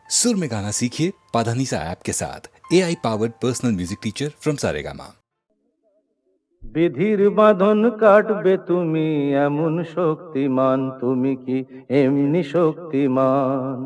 सुर में गाना सीखिए पाधानीसा ऐप के साथ AI powered personal music teacher from Saregama. বিধির বাঁধন কাটবে তুমি এমন শক্তিমান, তুমি কি এমনি শক্তিমান?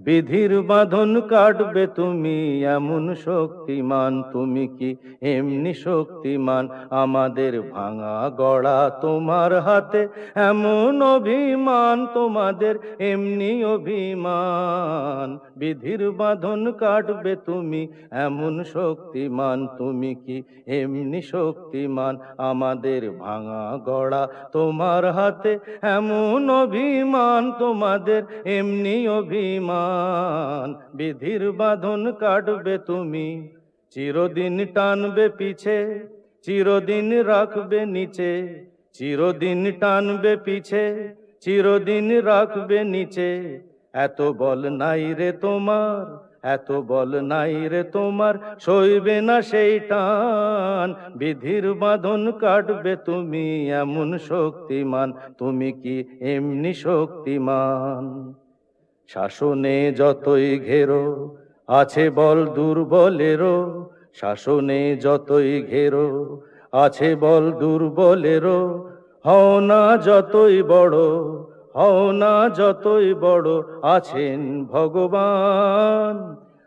বিধির বাঁধন কাটবে তুমি এমন শক্তিমান, তুমি কি এমনি শক্তিমান? আমাদের ভাঙা গড়া তোমার হাতে এমন অভিমান, তোমাদের এমনি অভিমান। বিধির বাঁধন কাটবে তুমি এমন শক্তিমান, তুমি কি এমনি শক্তিমান? আমাদের ভাঙা গড়া তোমার হাতে এমন অভিমান, তোমাদের এমনি অভিমান। বিধির বাঁধন কাটবে তুমি, চিরদিন টানবে পিছে, চিরদিন রাখবে নিচে, চিরদিন টানবে পিছে, চিরদিন রাখবে নিচে। এত বল নাই রে তোমার, এত বল নাই রে তোমার, সইবে না সেই টান। বিধির বাঁধন কাটবে তুমি এমন শক্তিমান, তুমি কি এমনি শক্তিমান? শাসনে যতই ঘেরো আছে বল দুর্বলেরও, শাসনে যতই ঘেরো আছে বল দুর্বলেরও। হও না যতই বড়, হও না যতই বড়, আছেন ভগবান।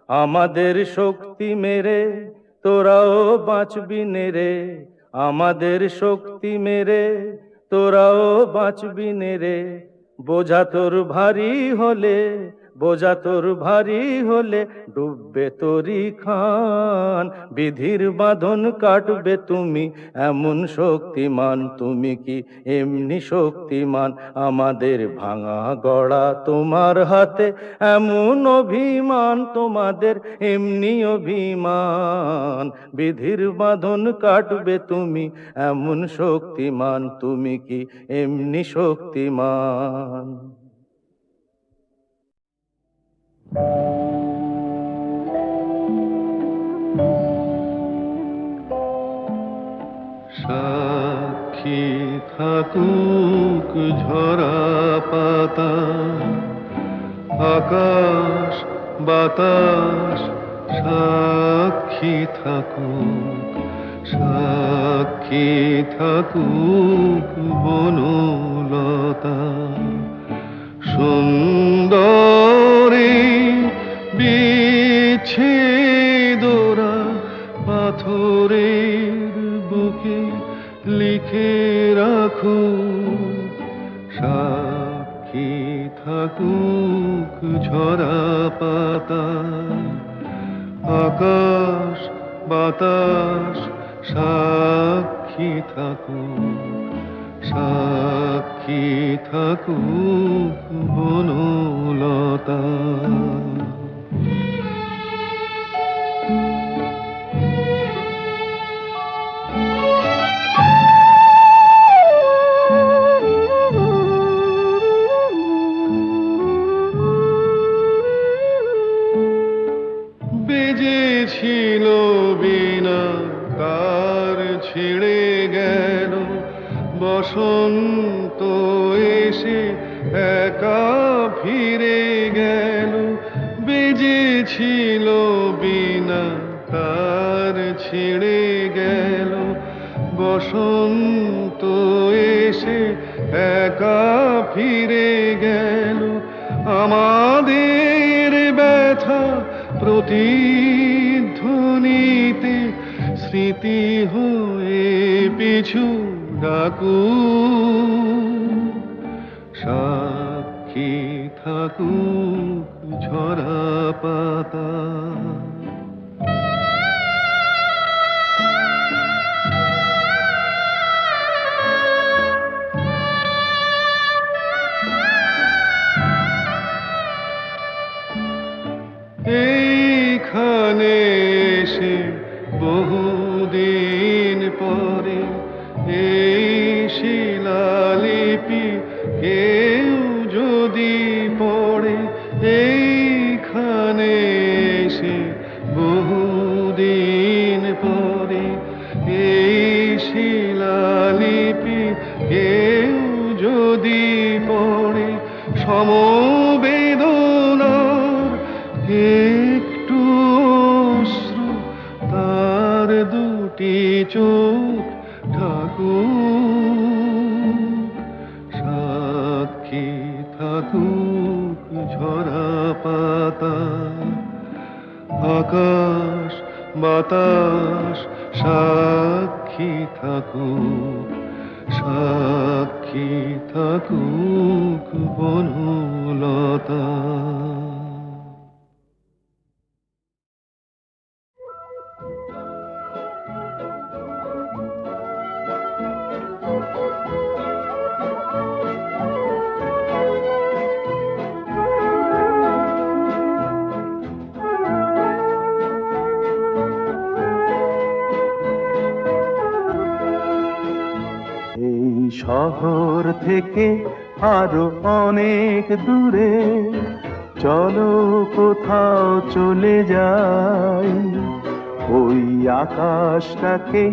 আমাদের শক্তি মেরে তোরাও বাঁচবি নেরে, আমাদের শক্তি মেরে তোরাও বাঁচবি নেরে। বোঝা তোর ভারী হলে, বোঝা তোর ভারী হলে ডুববে তোরি খান। বিধির বাঁধন কাটবে তুমি এমন শক্তিমান, তুমি কি এমনি শক্তিমান? আমাদের ভাঙা গড়া তোমার হাতে এমন অভিমান, তোমাদের এমনি অভিমান। বিধির বাঁধন কাটবে তুমি এমন শক্তিমান, তুমি কি এমনি শক্তিমান? সাক্ষী থাকুক ঝরা পাতা, আকাশ বাতাস সাক্ষী থাকুক, সাক্ষী থাকুক বনলতা। সুন্দরী বিচ্ছেদরা পাথরের বুকে লিখে রাখুক, সাক্ষী থাকুক ঝরা পাতা, আকাশ বাতাস সাক্ষী থাকুক, সাক্ষী থাকুক বনলতা। বেজেছিল বিনা তার ছিঁড়ে গেল, বসন্ত এসে একা ফিরে গেল। বেজেছিল বিনা তার ছিঁড়ে গেল, বসন্ত এসে একা ফিরে গেল। আমাদের ব্যথা প্রতিধ্বনিতে স্মৃতি হয়ে পিছু ডাকু, সাক্ষী থাকুক ঝরা পাতা। এইখানে এসে বহুদিন পরে এই শিলালিপি কেউ যদি পড়ে, এইখানে এসে বহুদিন পরে এই শিলালিপি কেউ যদি পড়ে, সমবেদনার একটু অশ্রু তার দুটি চোখ ঠাকুর, সাক্ষী থাকুক ঝরা পাতা, আকাশ বাতাস সাক্ষী থাকুক, সাক্ষী থাকুক বনলতা। এই শহর থেকে আরো অনেক দূরে চলো কোথাও চলে যাই, ওই আকাশটাকে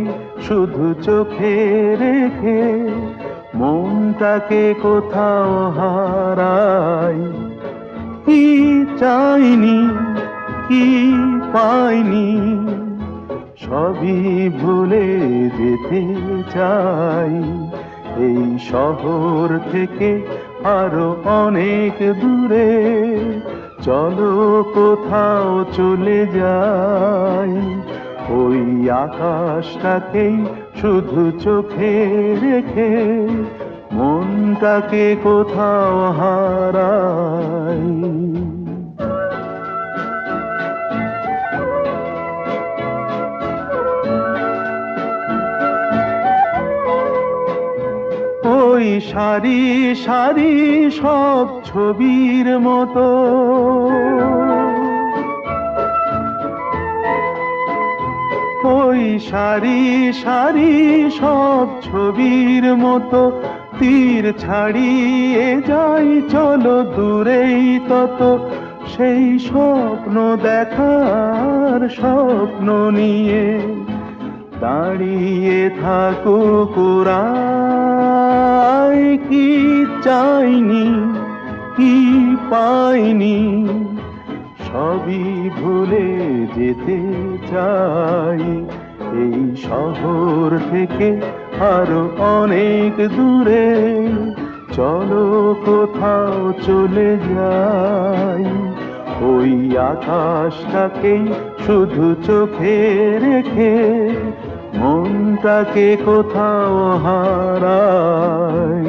শুধু চোখে রেখে মনটাকে কোথাও হারাই। কি চাইনি কি পাইনি সবই ভুলে যেতে চাই, এই শহর থেকে আরো অনেক দূরে চলো কোথাও চলে যাই, ওই আকাশটাকেই শুধু চোখে রেখে মনটাকে কোথাও হারাই। ওই সারি সারি সব ছবির মতো ওই সারি সারি সব ছবির মতো তীর ছাড়িয়ে যাই চলো দূরেই তত, সেই স্বপ্ন দেখার স্বপ্ন নিয়ে দাঁড়িয়ে থাকুক ওরাই। কি চাইনি কি পাইনি সবই ভুলে যেতে চাই, এই শহর থেকে আরো অনেক দূরে চলো কোথাও চলে যাই, ওই আকাশটাকেই শুধু চোখে রেখে মনটাকে কোথাও হারাই।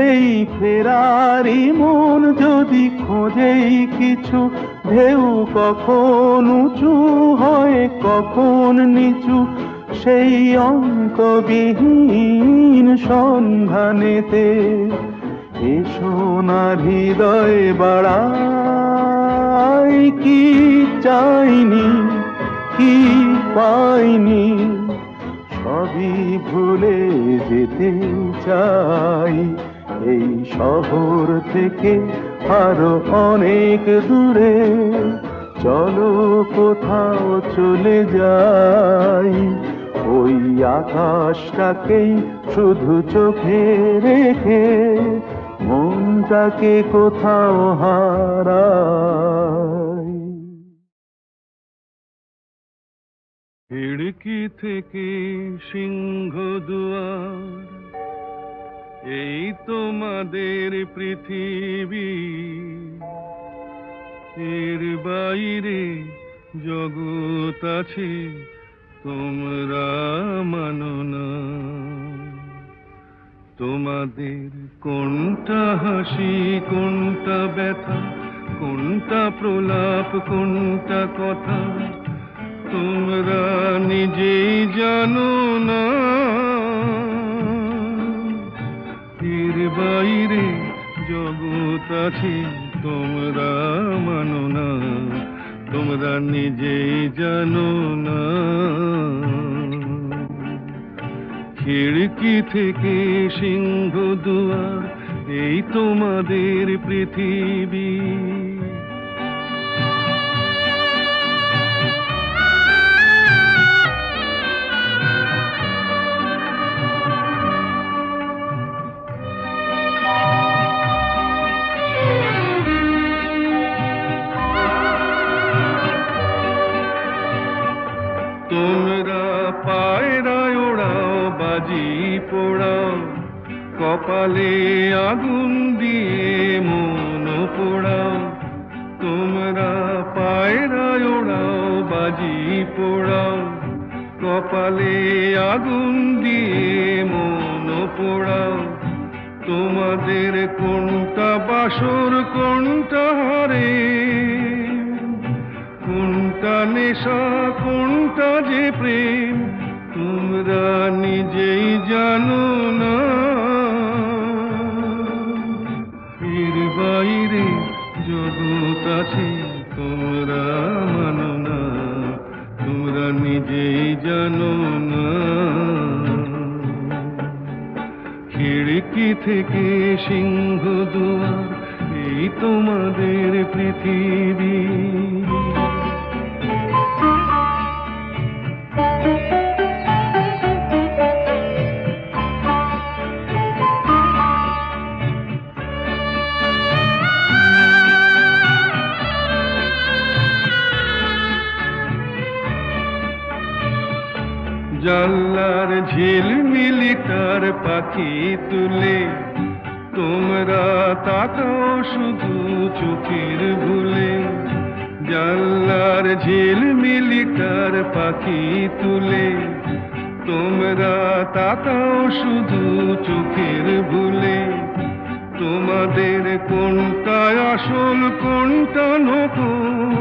এই ফেরারি মন যদি খোঁজেই কিছু, ঢেউ কখন উঁচু হয় কখন নিচু, সেই অঙ্কবিহীন সন্ধানেতে এসো না হৃদয় বাড়াই। কি চাইনি কি পাইনি সবই ভুলে যেতে চাই, এই শহর থেকে আরো অনেক দূরে চলো কোথাও চলে যাই, ওই আকাশটাকেই শুধু চোখে রেখে মনটাকে কোথাও হারাই। খিড়কি থেকে সিংহ দুয়ার, এই তোমাদের পৃথিবী, এর বাইরে জগৎ আছে তোমরা মানো না। তোমাদের কোনটা হাসি কোনটা ব্যথা, কোনটা প্রলাপ কোনটা কথা, তোমরা নিজেই জানো না। এর বাইরে জগৎ আছে তোমরা মানো না, তোমরা নিজেই জানো না। খিড়কি থেকে সিংহ দুয়ার, এই তোমাদের পৃথিবী। তোমরা পায়রায় ওড়াও, বাজি পোড়াও, কপালে আগুন দিয়ে মন পোড়াও। তোমরা পায়রায় ওড়াও, বাজি পোড়াও, কপালে আগুন দিয়ে মন পোড়াও। তোমাদের কোনটা বাসর, কোনটা হারে, কোনটা নেশা, কোনটা যে প্রেম, তোমরা নিজেই জানো না। এর বাইরে জগৎ আছে, তোমরা মানো না, তোমরা নিজেই জানো না। খিড়কি থেকে সিংহ দুয়ার, এই তোমাদের পৃথিবী। জানলার ঝিলমিলি তার পাখি তুলে, তোমরা তাকাও শুধু চোখের ভুলে। জানলার ঝিলমিলি তার পাখি তুলে, তোমরা তাকাও শুধু চোখের ভুলে। তোমাদের কোনটা আসল, কোনটা নকল,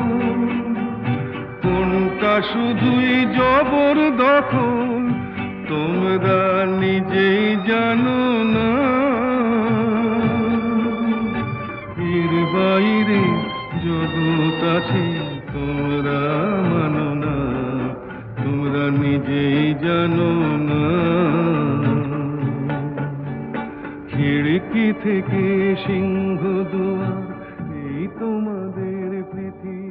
কোনটা শুধুই জবরদখল, তোমরা নিজেই জানো না। এর বাইরে জগৎ আছে, তোমরা মানো না, তোমরা নিজেই জানো না। খিড়কি থেকে সিংহ দুয়ার, এই তোমাদের পৃথিবী।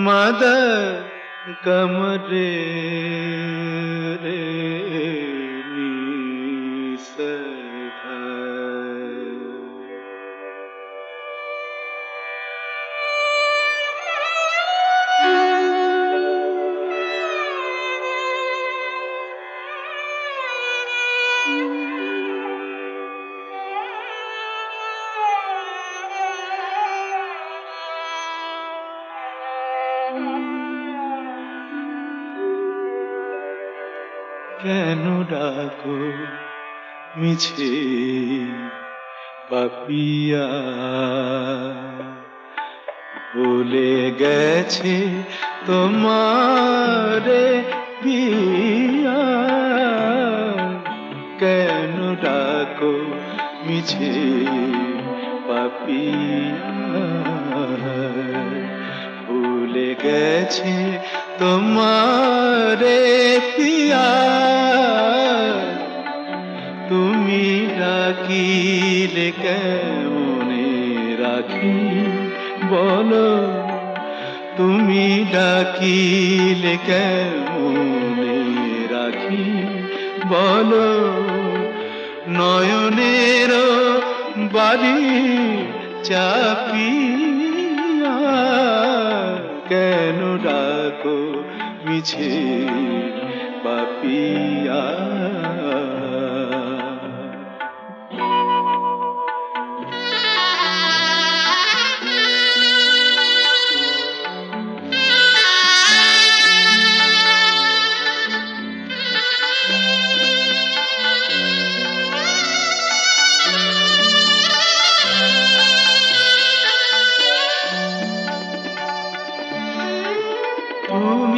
मद कमरे रे কেন ডাকো মিছে পাপিয়া, ভুলে গেছে তোমারে পিয়া। কেন ডাকো মিছে পাপিয়া, ভুলে গেছে তোমারে পিয়া। তুমি ডাকিলে কেমনে রাখি বলো, তুমি ডাকিলে কেমনে রাখি বলো। নয়নের বাড়ি চাপিয়া, কেন ডাকো মিছে পাপিয়া।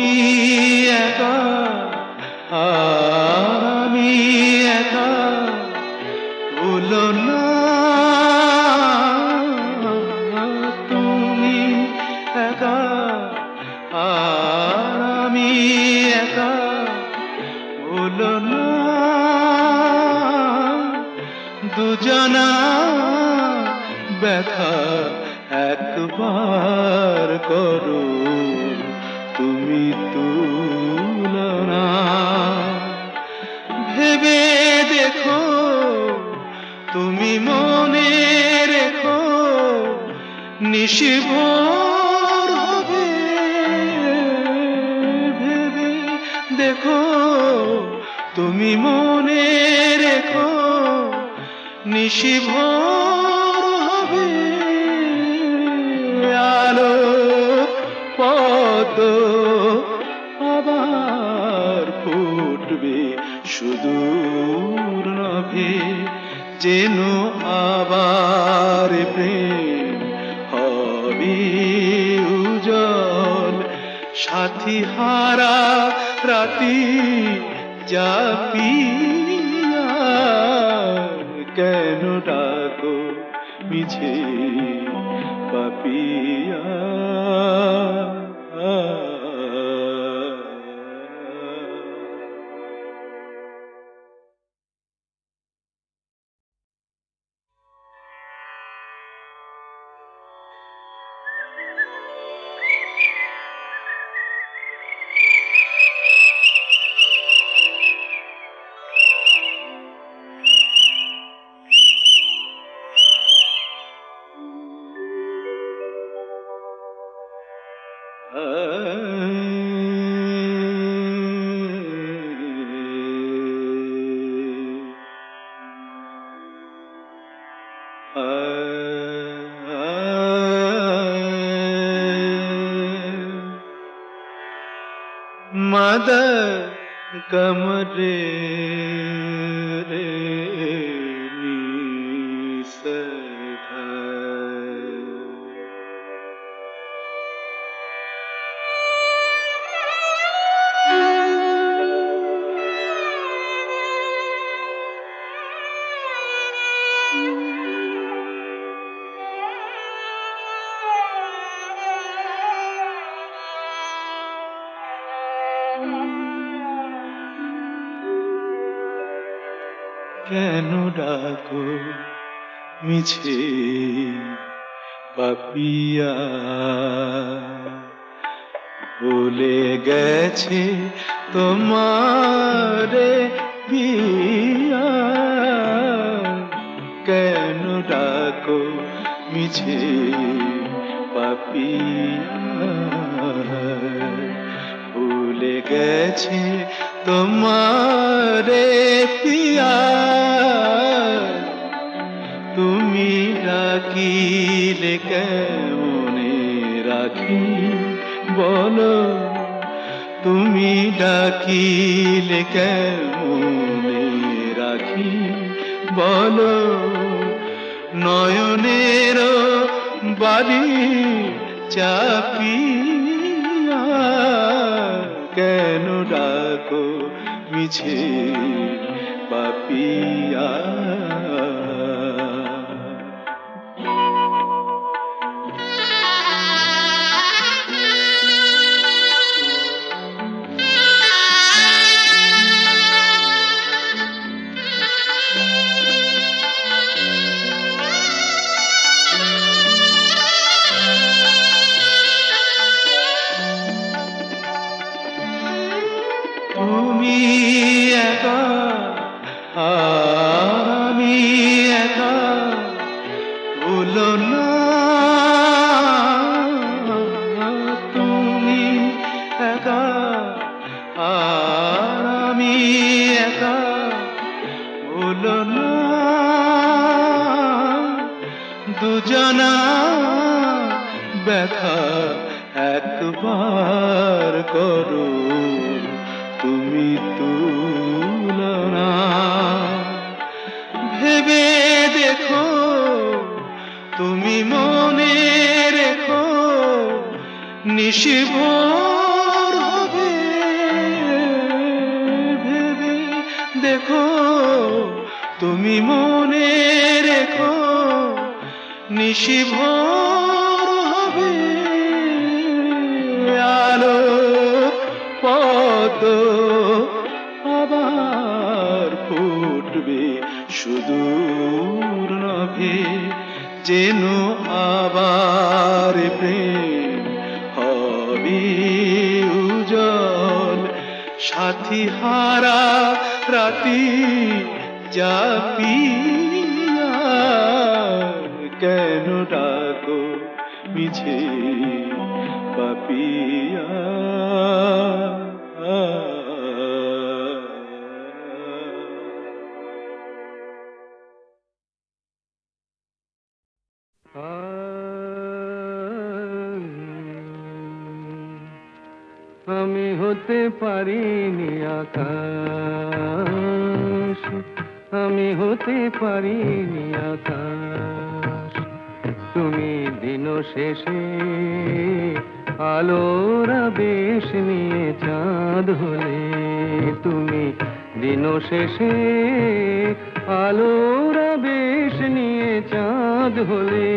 তুমি একা আর আমি একা, ভুলো না তুমি একা আর আমি একা, ভুলো না দুজনা ব্যথা একবার করো তুমি তুলনা। ভেবে দেখো তুমি মনে রেখো, নিশিভোর হবে। ভেবে দেখো তুমি মনে রেখো, নিশিভোর হবে। আলো পদ্ম আবার ফুটবে সুদূর নভে, যেন আবার প্রেম হবে উজ্জ্বল। সাথী হারা রাতি জাপিয়া, কেন ডাকো মিছে পাপিয়া। मद कमरे रे কেন ডাকো মিছে পাপিয়া, ভুলে গেছে তোমারে পিয়া। কেন ডাকো মিছে পাপিয়া, ভুলে গেছে তোমারে পিয়া। তুমি ডাকিলে কেমনে রাখি বলো, তুমি ডাকিলে কেমনে রাখি বলো। নয়নের বাড়ি চাপিয়া, কেন ডাকো মিছে পাপিয়া। তুমি একা আর আমি একা, ভুলো না তুমি একা আর আমি একা, ভুলো না দুজনা ব্যথা একবার করো তুমি তুলনা। ভেবে দেখো তুমি মনে রেখো, নিশিভোর হবে। তুমি মনে রেখো নিশি ভোর হবে আলো পদ্ম আবার ফুটবে সুদূর নভে যেন আবার প্রেম হবে উজ্জ্বল সাথী হারা রাতি জাপিয়া কেন ডাকো মিছে পাপিয়া আমি হতে পারিনি আকাশ, আমি হতে পারিনি আকাশ, তুমি দিন শেষে আলোর আবেশ নিয়ে চাঁদ হলে, তুমি দিন শেষে আলোর আবেশ নিয়ে চাঁদ হলে,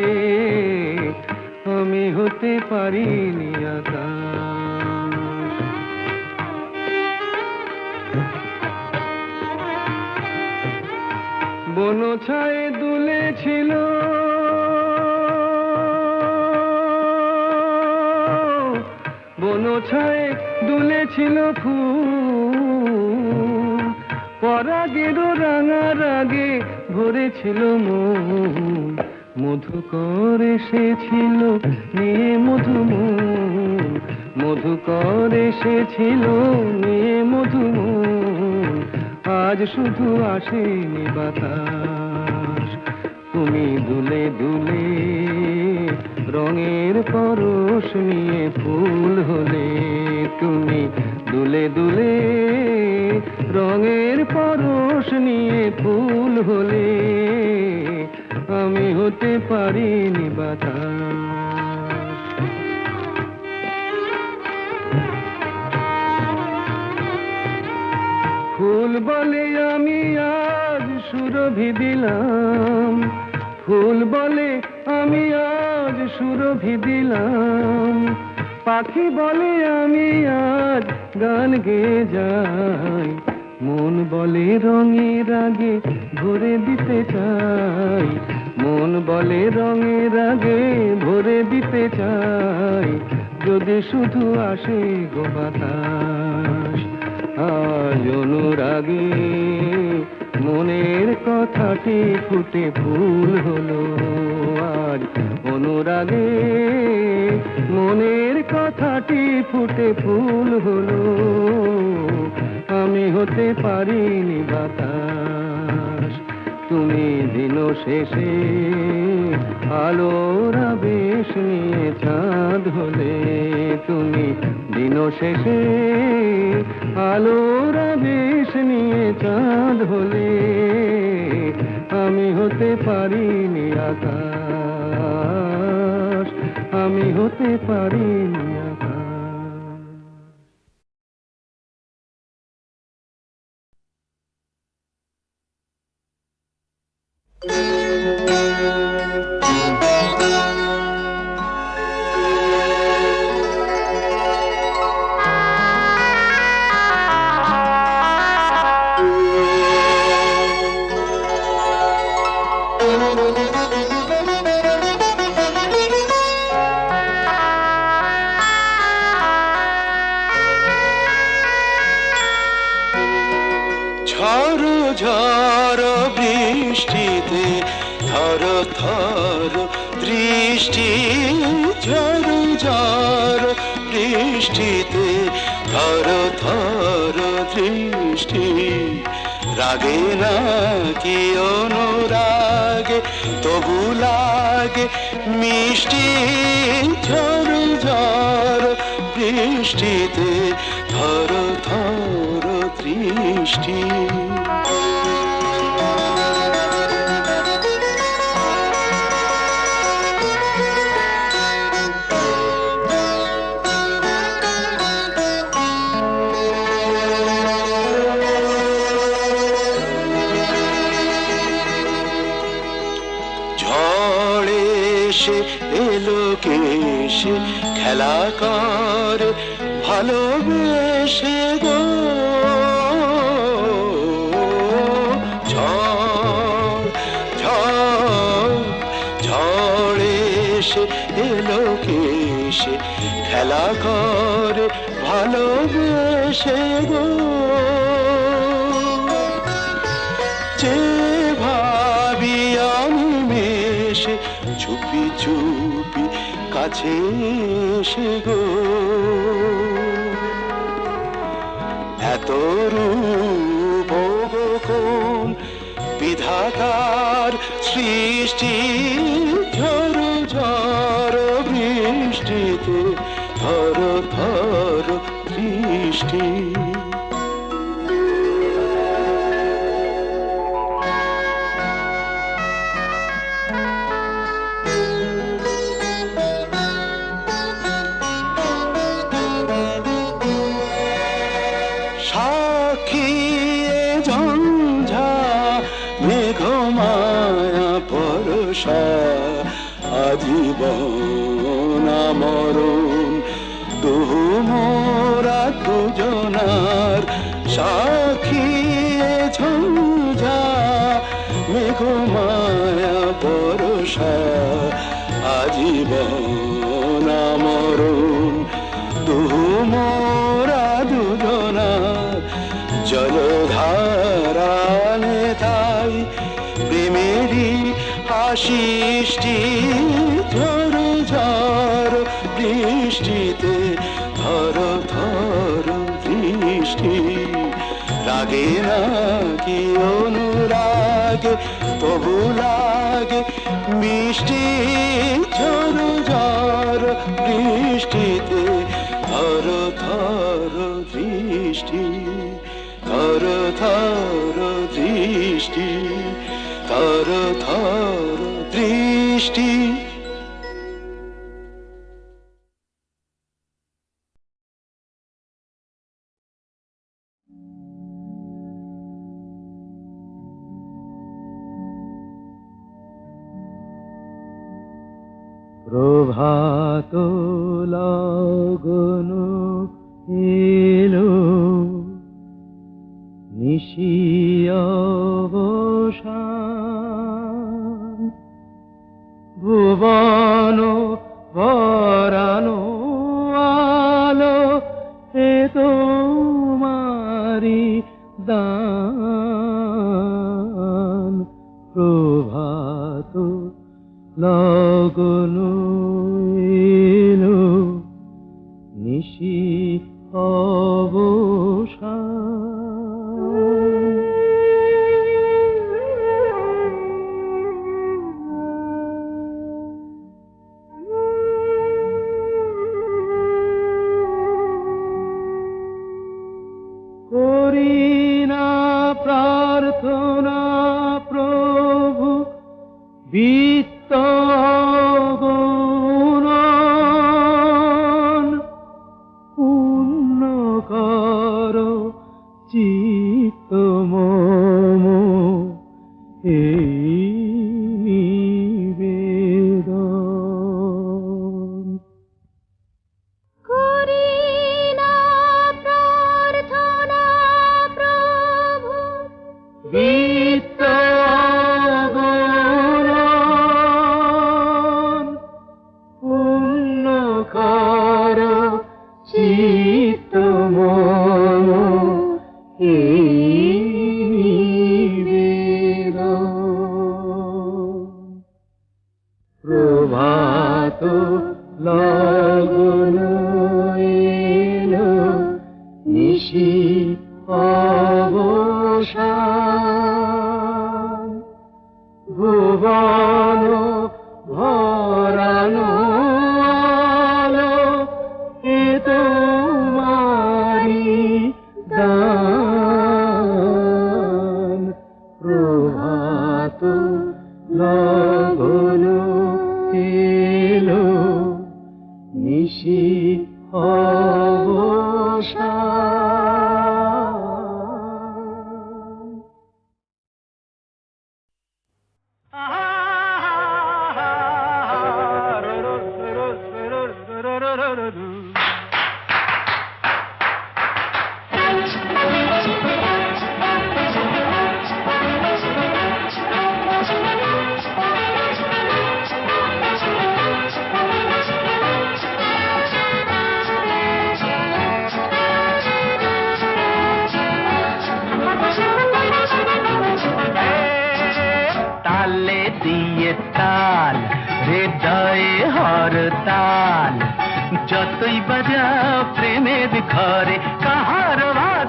আমি হতে পারিনি আকাশ। বন ছায়ে দুলেছিল বন ছায়ে দুলেছিল ফুল, পরাগের রাঙা রাগে ভরেছিল মন, মধুকর এসেছিল নিয়ে মধুমন, মধুকর এসেছিল নিয়ে মধুমন, আজ শুধু আসেনি বাতাস, তুমি দুলে দুলে রঙের পরশ নিয়ে ফুল হলে, তুমি দুলে দুলে রঙের পরশ নিয়ে ফুল হলে, আমি হতে পারিনি বাতাস। ফুল বলে আমি আজ সুরভি দিলাম, ফুল বলে আমি আজ সুরভি দিলাম, পাখি বলে আমি আজ গান গেয়ে যাই, মন বলে রঙের আগে ভরে দিতে চাই, মন বলে রঙের আগে ভরে দিতে চাই, যদি শুধু আসে গো বাতাস। আজ অনুরাগে মনের কথাটি ফুটে ফুল হলো, আজ অনুরাগে মনের কথাটি ফুটে ফুল হলো, আমি হতে পারিনি বাতাস, তুমি দিন শেষে আলোর আবেশ নিয়ে চাঁদ হলে, তুমি দিন শেষে আলোর আবেশ নিয়ে চাঁদ হলে, আমি হতে পারিনি আকাশ, আমি হতে পারিনি আকাশ। ঝড় ঝড় বৃষ্টিতে থর থর দৃষ্টি, ঝড় ঝড় বৃষ্টিতে থর থর দৃষ্টি, রাগে না কি অনুরাগে তবু লাগে মিষ্টি, ঝড় ঝড় বৃষ্টিতে থর থর দৃষ্টি। এলোকেশে খেলা করে ভালোবেসে গো ঝড় ঝড় ঝড় এসে এলোকেশে খেলা করে ভালোবেসে গো যে ভাবি আমি মেশে চুপি চুপি কাছে এসে গো এত রূপ কোন বিধাতার সৃষ্টি ঝড় ঝড় বৃষ্টিতে থর থর দৃষ্টি সাক্ষী ঝঞ্ঝা মেঘমায়া পরশা আজীবন মরণ দুহু মোরা দুজনার সাক্ষী ঝঞ্ঝা মেঘমায়া পরশা আজীবন মরণ দুহু মোরা দুজনার জলধারানে তাই প্রেমেরই আশিষ্টি ঝড় ঝড় বৃষ্টিতে থর থর দৃষ্টি লাগে না কি অনুরাগে তবু লাগে মিষ্টি ঝড় ঝড় বৃষ্টিতে থর থর দৃষ্টি থর থর দৃষ্টি থর থর দৃষ্টি প্রভাত লগন এলো নিশি অবসান ভুবন ভরানো আলো এ তোমারি দান প্রভাত লগন এলো নিশি অবসান করি না প্রার্থনা প্রভু বিত্ত গুণন পূর্ণ কর চিত্ত মম এই নিবেদন করি না প্রার্থনা প্রভু বিত্ত গুণন পূর্ণ কর চিত্ত মম এই নিবেদন প্রভাত লগন এলো নিশি অবসান ভুবন ভরানো আলো এ তোমারি দান প্রভাত লগন এলো নিশি অবসান ঝড় তালে দিয়ে তাল হৃদয়ে হরতাল যতই বাজাও প্রেমের ঘরে কাহার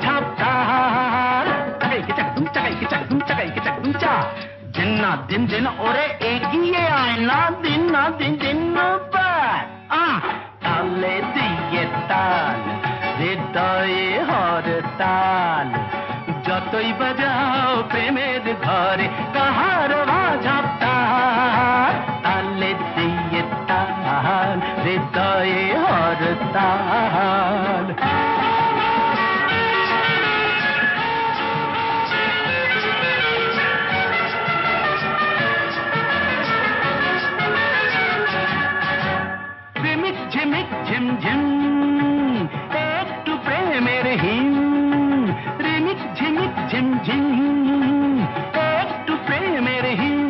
ঝাপতাল চাকাইকে চাকদুম চাকাইকে চাকদুম চাকাইকে চাকদুম চা দিন না দিন দিন ওরে এগিয়ে আয় না দিন না দিন দিন তালে দিয়ে তাল হৃদয়ে হরতাল যতই বাজাও প্রেমের ঘরে কাহার ঝাপতাল তালে দিয়ে তাল হৃদয়ে হরতাল প্রেমিক ঝিমিক ঝিমঝিম একটু প্রেমের হিম রিমিক ঝিমিক ঝিমঝিম একটু প্রেমের হিম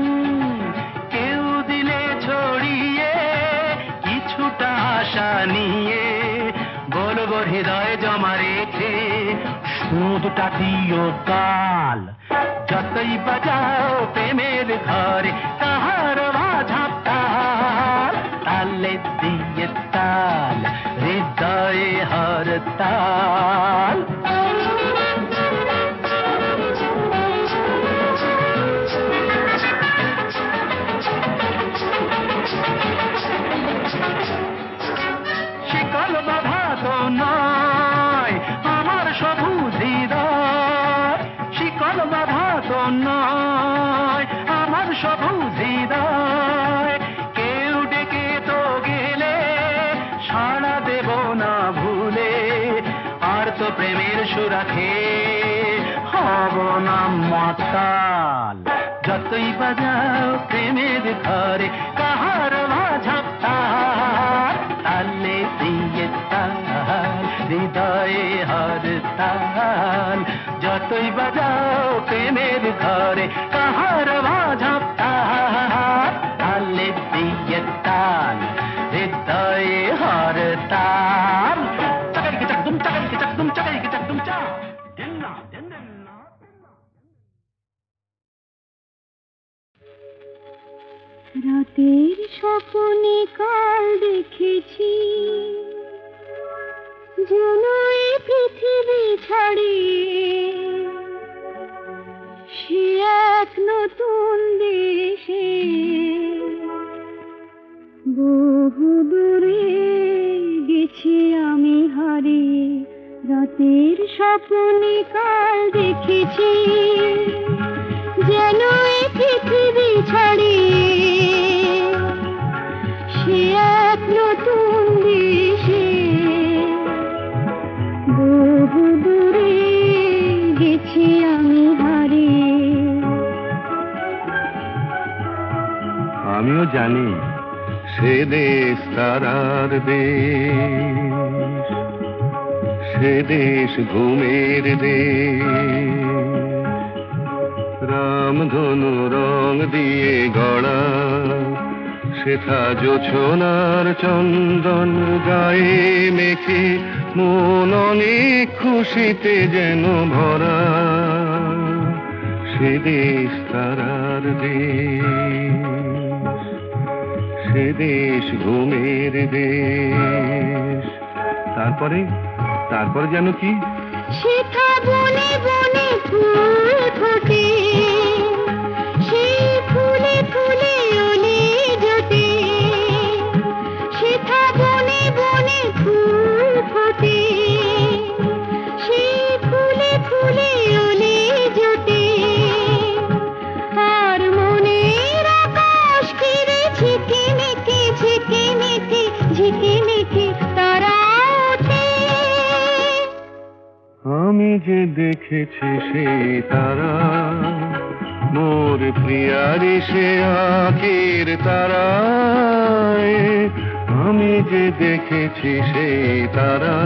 কেউ দিলে ছড়িয়ে কিছুটা আশা নিয়ে বলব হৃদয় জমা রেখে সুদটা দিও কাল যতই বাজাও প্রেমের ঘরে তাহার ঝাপতাল তালে দিয়ে তাল হৃদয়ে হরতাল শিকল বাধা তো নয় আমার সবুজ হৃদয় শিকল বাধা তো নয় আমার সবুজ হৃদয় কেউ ডেকে তো গেলে সাড়া দেব না ভুলে আর তো প্রেমের সুরাখে হব না মাতাল যতই বাজাও প্রেমের ঘরে কাহার ঝাপতাল তালে দিয়ে তাল হৃদয়ে হরতাল যতই বাজাও প্রেমের ঘরে কাহার ঝাপতাল তালে দিয়ে তাল হৃদয়ে হরতাল চাকাইকে চাকদুম চাকাইকে চাকদুম চাকাইকে চাকদুম চা দিন না দিন দিন না রাতের স্বপ্নে কাল দেখেছি যেন এই পৃথিবী ছাড়িয়ে সে এক নতুন দেশে বহু দূরে গেছি আমি হারিয়ে রাতের স্বপ্নে কাল দেখেছি যেন এই পৃথিবী ছাড়িয়ে সে এক নতুন দেশে বহু দূরে গেছি আমি হারিয়ে আমিও জানি সে দেশ তারার দেশ সে দেশ ঘুমের দেশ রামধনু রং দিয়ে গড়া সেথা জোছনার চন্দন গায়ে মেখে মন অনেক খুশিতে যেন ভরা সে দেশ তারার দেশ সে দেশ ঘুমের দেশ তারপরে যেন কি সেথা বনে বনে ফুল ফোটে সেই ফুলে ফুলে ওলে জোটে সেথা বনে বনে ফুল ফোটে সেই ফুলে ফুলে ওলে জোটে আর মনের আকাশ ঘিরে ঝিকিমিকি ঝিকিমিকি ঝিকিমিকি তারা ওঠে আমি যে দেখেছি সেই তারা মোর প্রিয়ারি সে আঁখের তারায় আমি যে দেখেছি সেই তারা,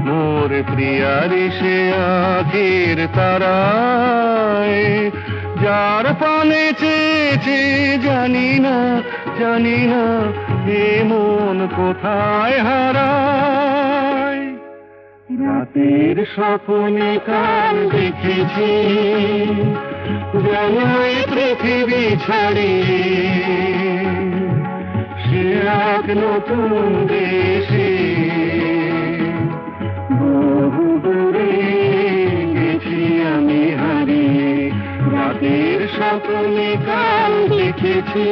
মোর প্রিয়ারি সে আখের তারায়, যার পানে চেয়েছে জানি না, জানি না এ মন কোথায় হারায়। রাতের স্বপ্নে কাল দেখেছি, যেন এই পৃথিবী ছাড়িয়ে সে এক নতুন দেশে, বহু দূরে গেছি আমি হারিয়ে। রাতের স্বপ্নে কাল দেখেছি।